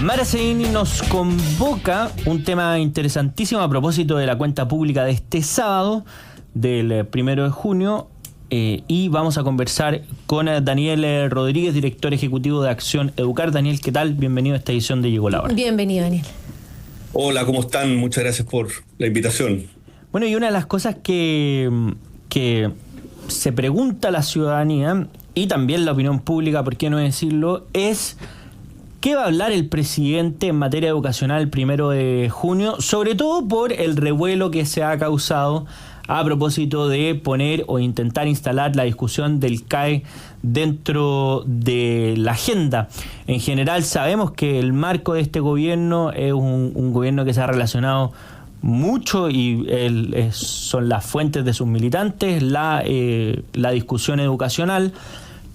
Mara Seguini nos convoca un tema interesantísimo a propósito de la cuenta pública de este sábado, del 1 de junio, y vamos a conversar con Daniel Rodríguez, director ejecutivo de Acción Educar. Daniel, ¿qué tal? Bienvenido a esta edición de Llegó la Hora. Bienvenido, Daniel. Hola, ¿cómo están? Muchas gracias por la invitación. Bueno, y una de las cosas que se pregunta la ciudadanía y también la opinión pública, por qué no decirlo, es ¿qué va a hablar el presidente en materia educacional el 1 de junio? Sobre todo por el revuelo que se ha causado a propósito de poner o intentar instalar la discusión del CAE dentro de la agenda. En general sabemos que el marco de este gobierno es un gobierno que se ha relacionado mucho y son las fuentes de sus militantes, la discusión educacional,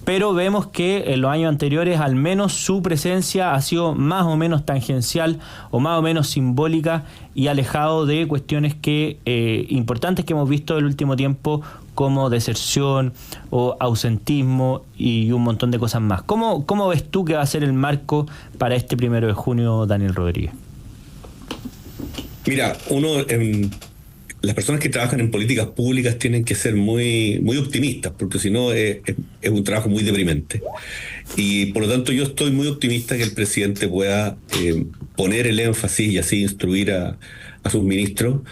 pero vemos que en los años anteriores al menos su presencia ha sido más o menos tangencial o más o menos simbólica y alejado de cuestiones importantes que hemos visto el último tiempo, como deserción o ausentismo y un montón de cosas más. ¿Cómo ves tú que va a ser el marco para este 1 de junio, Daniel Rodríguez? Mira, las personas que trabajan en políticas públicas tienen que ser muy, muy optimistas, porque si no es un trabajo muy deprimente. Y por lo tanto yo estoy muy optimista que el presidente pueda poner el énfasis y así instruir a sus ministros,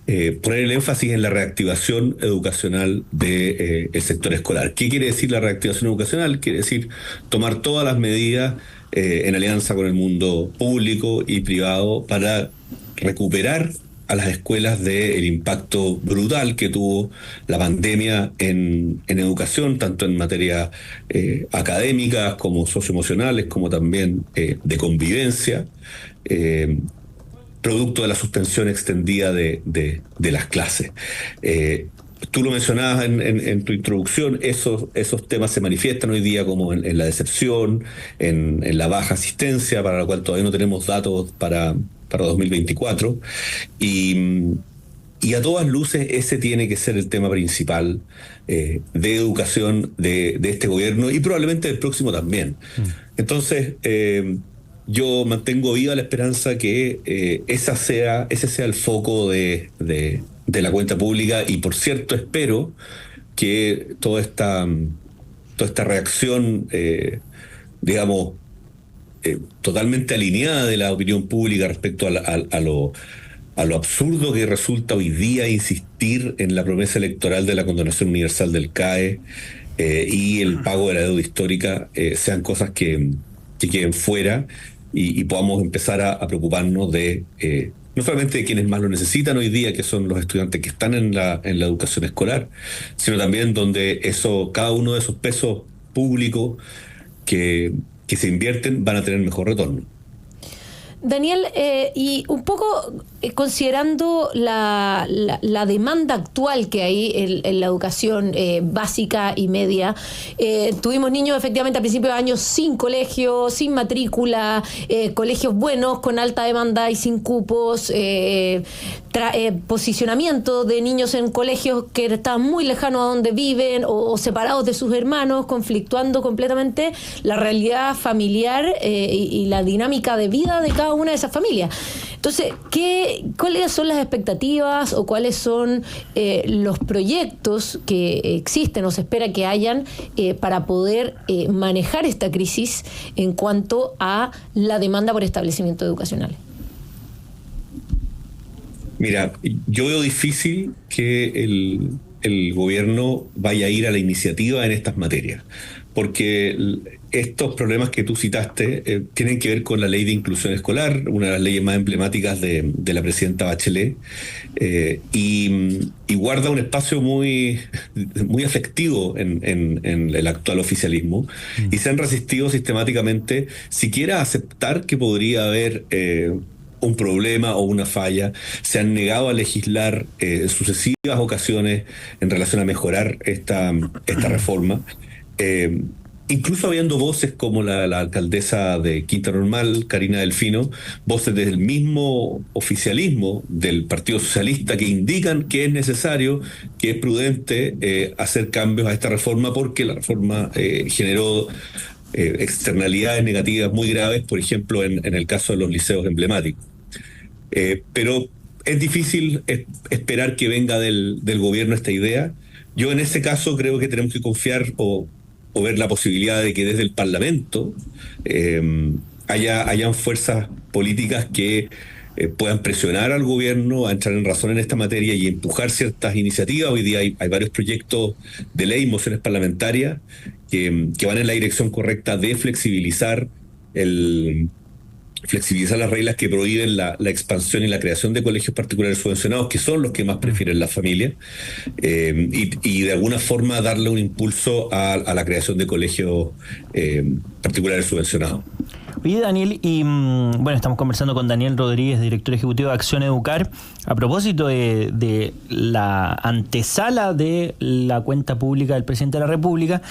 poner el énfasis en la reactivación educacional del sector escolar. ¿Qué quiere decir la reactivación educacional? Quiere decir tomar todas las medidas en alianza con el mundo público y privado para recuperar a las escuelas del impacto brutal que tuvo la pandemia en educación, tanto en materia académicas como socioemocionales, como también de convivencia, producto de la suspensión extendida de las clases. Tú lo mencionabas en tu introducción, esos temas se manifiestan hoy día como en la deserción, en la baja asistencia, para la cual todavía no tenemos datos para 2024, y a todas luces ese tiene que ser el tema principal de educación de este gobierno y probablemente del próximo también. Entonces, yo mantengo viva la esperanza que ese sea el foco de la cuenta pública, y por cierto espero que toda esta reacción, digamos, totalmente alineada de la opinión pública respecto a lo absurdo que resulta hoy día insistir en la promesa electoral de la condonación universal del CAE y el pago de la deuda histórica, sean cosas que queden fuera y podamos empezar a preocuparnos de no solamente de quienes más lo necesitan hoy día, que son los estudiantes que están en la educación escolar, sino también donde cada uno de esos pesos públicos que se invierten van a tener mejor retorno. Daniel, y un poco considerando la demanda actual que hay en la educación básica y media, tuvimos niños efectivamente a principios de años sin colegio, sin matrícula, colegios buenos con alta demanda y sin cupos, posicionamiento de niños en colegios que estaban muy lejanos a donde viven o separados de sus hermanos, conflictuando completamente la realidad familiar y la dinámica de vida de cada una de esas familias. Entonces, ¿cuáles son las expectativas o cuáles son los proyectos que existen o se espera que hayan para poder manejar esta crisis en cuanto a la demanda por establecimientos educacionales? Mira, yo veo difícil que el gobierno vaya a ir a la iniciativa en estas materias, porque estos problemas que tú citaste tienen que ver con la ley de inclusión escolar, una de las leyes más emblemáticas de la presidenta Bachelet, y guarda un espacio muy, muy afectivo en el actual oficialismo, y se han resistido sistemáticamente siquiera a aceptar que podría haber un problema o una falla. Se han negado a legislar en sucesivas ocasiones en relación a mejorar esta reforma. Incluso habiendo voces como la alcaldesa de Quinta Normal, Karina Delfino, voces del mismo oficialismo del Partido Socialista que indican que es necesario, que es prudente hacer cambios a esta reforma, porque la reforma generó externalidades negativas muy graves, por ejemplo, en el caso de los liceos emblemáticos. Pero es difícil esperar que venga del gobierno esta idea. Yo en ese caso creo que tenemos que confiar o ver la posibilidad de que desde el Parlamento hayan fuerzas políticas que puedan presionar al gobierno a entrar en razón en esta materia y empujar ciertas iniciativas. Hoy día hay varios proyectos de ley, mociones parlamentarias, que van en la dirección correcta de flexibilizar las reglas que prohíben la expansión y la creación de colegios particulares subvencionados, que son los que más prefieren las familias, y de alguna forma darle un impulso a la creación de colegios particulares subvencionados. Oye, Daniel, y bueno, estamos conversando con Daniel Rodríguez, director ejecutivo de Acción Educar, a propósito de la antesala de la cuenta pública del presidente de la República,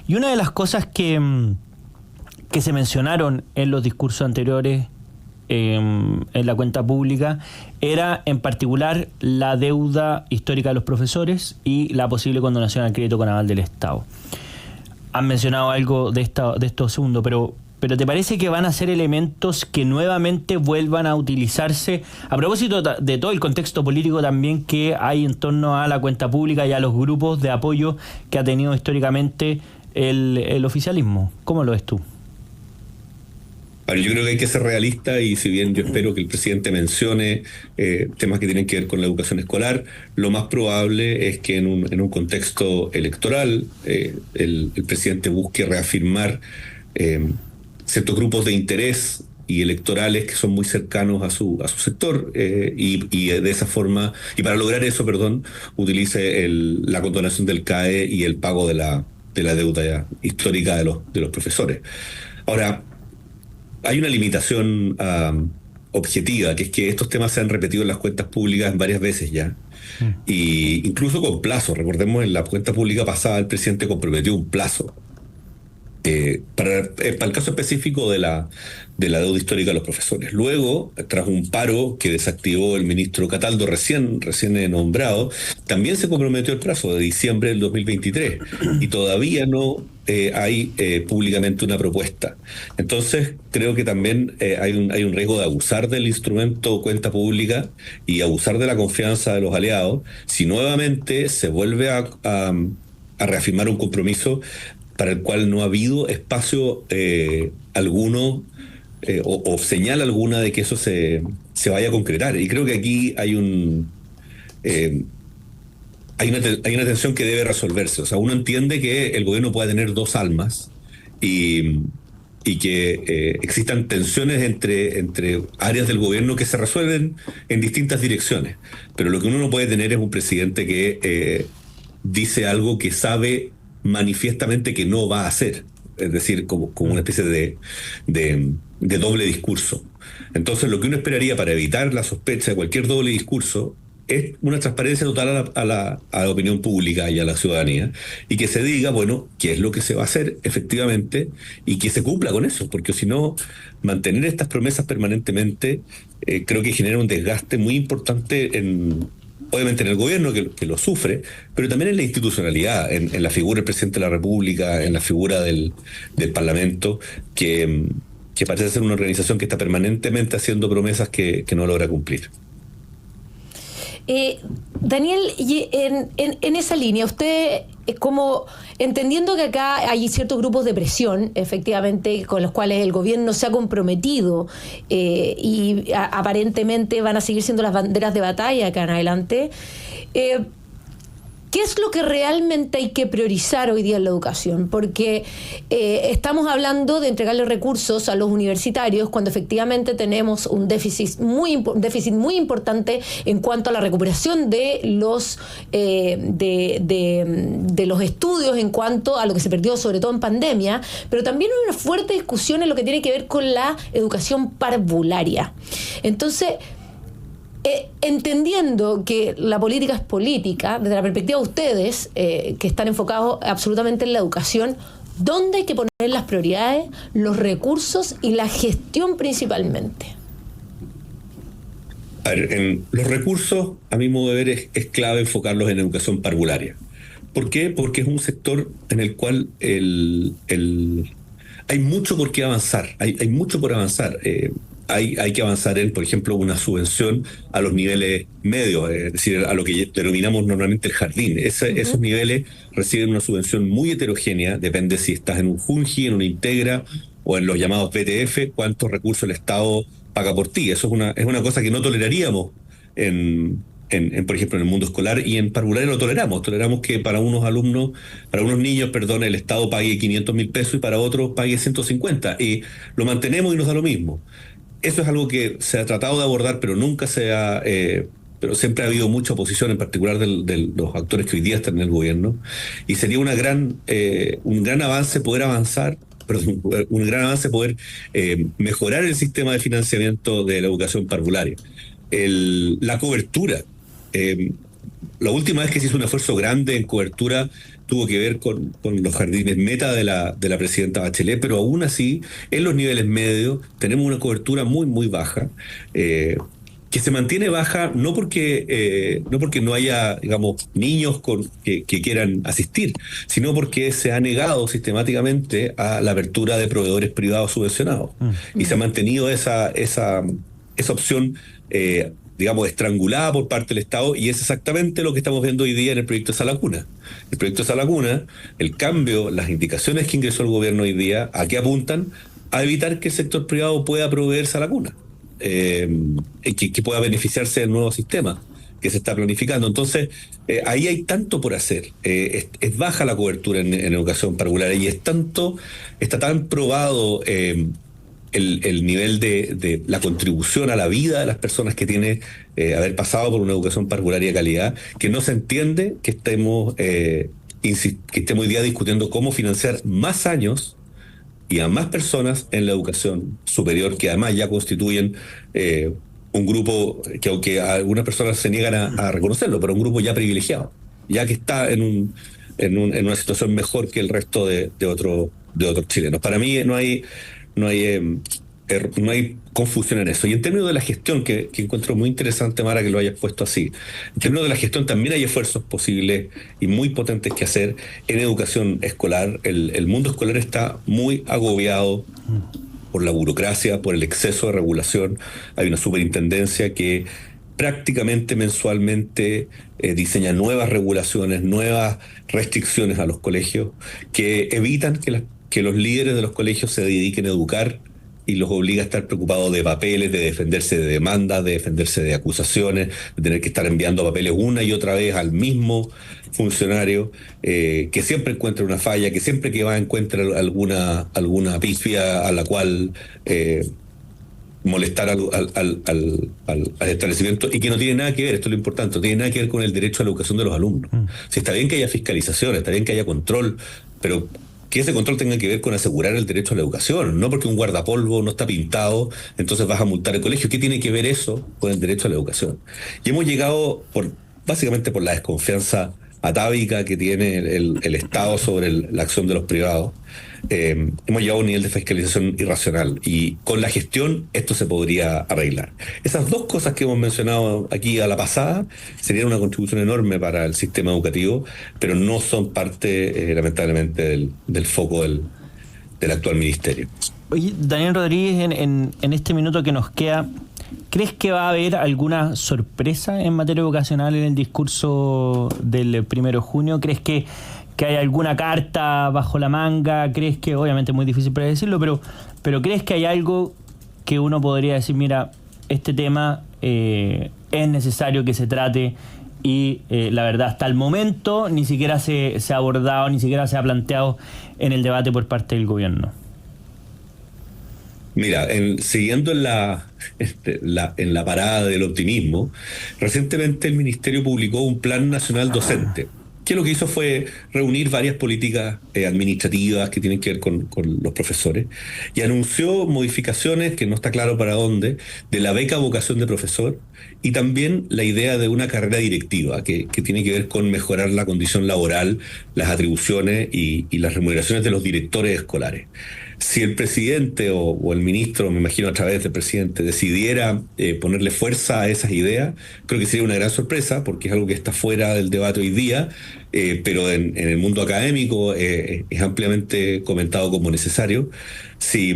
y una de las cosas que se mencionaron en los discursos anteriores en la cuenta pública era en particular la deuda histórica de los profesores y la posible condonación al crédito con aval del Estado. Han mencionado algo de esto segundo, pero ¿te parece que van a ser elementos que nuevamente vuelvan a utilizarse a propósito de todo el contexto político también que hay en torno a la cuenta pública y a los grupos de apoyo que ha tenido históricamente el oficialismo? ¿Cómo lo ves tú? Yo creo que hay que ser realista, y si bien yo espero que el presidente mencione temas que tienen que ver con la educación escolar, lo más probable es que en un contexto electoral el presidente busque reafirmar ciertos grupos de interés y electorales que son muy cercanos a su sector, y de esa forma, y para lograr eso, utilice la condonación del CAE y el pago de la deuda histórica de los profesores. Ahora, hay una limitación objetiva, que es que estos temas se han repetido en las cuentas públicas varias veces ya, y incluso con plazo. Recordemos, en la cuenta pública pasada el presidente comprometió un plazo para el caso específico de la deuda histórica de los profesores. Luego, tras un paro que desactivó el ministro Cataldo recién nombrado, también se comprometió el plazo de diciembre del 2023 y todavía no hay públicamente una propuesta. Entonces, creo que también hay un riesgo de abusar del instrumento cuenta pública y abusar de la confianza de los aliados si nuevamente se vuelve a reafirmar un compromiso para el cual no ha habido espacio alguno o señal alguna de que eso se vaya a concretar. Y creo que aquí hay una tensión que debe resolverse. O sea, uno entiende que el gobierno puede tener dos almas y que existan tensiones entre áreas del gobierno que se resuelven en distintas direcciones. Pero lo que uno no puede tener es un presidente que dice algo que sabe manifiestamente que no va a hacer, es decir, como una especie de doble discurso. Entonces, lo que uno esperaría para evitar la sospecha de cualquier doble discurso es una transparencia total a la opinión pública y a la ciudadanía, y que se diga, bueno, qué es lo que se va a hacer efectivamente y que se cumpla con eso, porque si no, mantener estas promesas permanentemente creo que genera un desgaste muy importante obviamente en el gobierno, que lo sufre, pero también en la institucionalidad, en la figura del presidente de la República, en la figura del Parlamento, que parece ser una organización que está permanentemente haciendo promesas que no logra cumplir. Daniel, en esa línea, usted, como entendiendo que acá hay ciertos grupos de presión, efectivamente, con los cuales el gobierno se ha comprometido y aparentemente van a seguir siendo las banderas de batalla acá en adelante, ¿qué es lo que realmente hay que priorizar hoy día en la educación? Porque estamos hablando de entregarle recursos a los universitarios cuando efectivamente tenemos un déficit muy importante en cuanto a la recuperación de los estudios, en cuanto a lo que se perdió sobre todo en pandemia, pero también hay una fuerte discusión en lo que tiene que ver con la educación parvularia. Entonces, entendiendo que la política es política, desde la perspectiva de ustedes, que están enfocados absolutamente en la educación, ¿dónde hay que poner las prioridades, los recursos y la gestión principalmente? A ver, en los recursos, a mi modo de ver, es clave enfocarlos en educación parvularia. ¿Por qué? Porque es un sector en el cual hay hay mucho por qué avanzar, hay mucho por avanzar. Hay que avanzar en, por ejemplo, una subvención a los niveles medios, es decir, a lo que denominamos normalmente el jardín. Esos niveles reciben una subvención muy heterogénea, depende si estás en un Junji, en una Integra o en los llamados BTF, cuántos recursos el Estado paga por ti. Eso es una cosa que no toleraríamos por ejemplo, en el mundo escolar, y en parvularia lo toleramos. Toleramos que para unos niños, perdón, el Estado pague 500.000 pesos y para otros pague 150. Y lo mantenemos y nos da lo mismo. Eso es algo que se ha tratado de abordar, pero nunca pero siempre ha habido mucha oposición, en particular de los actores que hoy día están en el gobierno. Y sería un gran avance poder avanzar, perdón, un gran avance poder mejorar el sistema de financiamiento de la educación parvularia. La cobertura. La última vez que se hizo un esfuerzo grande en cobertura tuvo que ver con los jardines meta de la presidenta Bachelet, pero aún así, en los niveles medios, tenemos una cobertura muy, muy baja, que se mantiene baja no porque no haya, digamos, niños que quieran asistir, sino porque se ha negado sistemáticamente a la apertura de proveedores privados subvencionados. Y se ha mantenido esa opción, digamos, estrangulada por parte del Estado, y es exactamente lo que estamos viendo hoy día en el proyecto de Sala Cuna. El proyecto de Sala Cuna, el cambio, las indicaciones que ingresó el gobierno hoy día, ¿a qué apuntan? A evitar que el sector privado pueda proveer Sala Cuna, que pueda beneficiarse del nuevo sistema que se está planificando. Entonces, ahí hay tanto por hacer. Es baja la cobertura en educación parvularia, y está tan probado el nivel de la contribución a la vida de las personas que tiene haber pasado por una educación parvularia de calidad, que no se entiende que estemos hoy día discutiendo cómo financiar más años y a más personas en la educación superior, que además ya constituyen un grupo que, aunque algunas personas se niegan a reconocerlo, pero un grupo ya privilegiado, ya que está en una situación mejor que el resto de otros chilenos. Para mí no hay confusión en eso. Y en términos de la gestión, que encuentro muy interesante, Mara, que lo hayas puesto así, en términos de la gestión también hay esfuerzos posibles y muy potentes que hacer en educación escolar. El mundo escolar está muy agobiado por la burocracia, por el exceso de regulación. Hay una superintendencia que prácticamente mensualmente diseña nuevas regulaciones, nuevas restricciones a los colegios, que evitan que los líderes de los colegios se dediquen a educar, y los obliga a estar preocupados de papeles, de defenderse de demandas, de defenderse de acusaciones, de tener que estar enviando papeles una y otra vez al mismo funcionario, que siempre encuentra una falla, que siempre que va encuentra alguna pifia a la cual molestar al establecimiento, y que no tiene nada que ver, esto es lo importante, no tiene nada que ver con el derecho a la educación de los alumnos. Si está bien que haya fiscalización, está bien que haya control, pero que ese control tenga que ver con asegurar el derecho a la educación, no porque un guardapolvo no está pintado, entonces vas a multar el colegio. ¿Qué tiene que ver eso con el derecho a la educación? Y hemos llegado básicamente por la desconfianza atávica que tiene el Estado sobre la acción de los privados. Hemos llegado a un nivel de fiscalización irracional, y con la gestión esto se podría arreglar. Esas dos cosas que hemos mencionado aquí a la pasada serían una contribución enorme para el sistema educativo, pero no son parte, lamentablemente, del foco del actual ministerio. Oye, Daniel Rodríguez, en este minuto que nos queda, ¿crees que va a haber alguna sorpresa en materia educacional en el discurso del 1 de junio? ¿Crees que hay alguna carta bajo la manga? ¿Crees que, obviamente es muy difícil predecirlo, pero crees que hay algo que uno podría decir, mira, este tema es necesario que se trate, y la verdad hasta el momento ni siquiera se ha abordado, ni siquiera se ha planteado en el debate por parte del gobierno? Mira, siguiendo en la parada del optimismo, recientemente el Ministerio publicó un Plan Nacional Docente, que lo que hizo fue reunir varias políticas administrativas que tienen que ver con los profesores, y anunció modificaciones, que no está claro para dónde, de la beca vocación de profesor, y también la idea de una carrera directiva que tiene que ver con mejorar la condición laboral, las atribuciones y las remuneraciones de los directores escolares. si el presidente o el ministro, me imagino a través del presidente, decidiera ponerle fuerza a esas ideas, creo que sería una gran sorpresa, porque es algo que está fuera del debate hoy día, pero en el mundo académico es ampliamente comentado como necesario. Si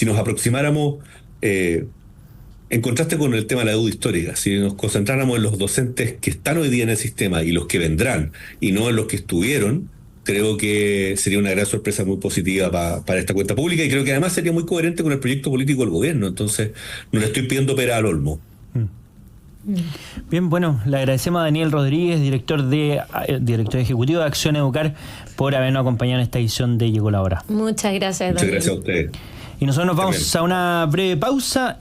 nos aproximáramos, en contraste con el tema de la deuda histórica, si nos concentráramos en los docentes que están hoy día en el sistema y los que vendrán, y no en los que estuvieron, creo que sería una gran sorpresa muy positiva para esta cuenta pública, y creo que además sería muy coherente con el proyecto político del gobierno. Entonces, no le estoy pidiendo pera al olmo. Bien, bueno, le agradecemos a Daniel Rodríguez, director ejecutivo de Acción Educar, por habernos acompañado en esta edición de Llegó la Hora. Muchas gracias, Daniel. Muchas gracias a ustedes. Y nosotros nos vamos a una breve pausa.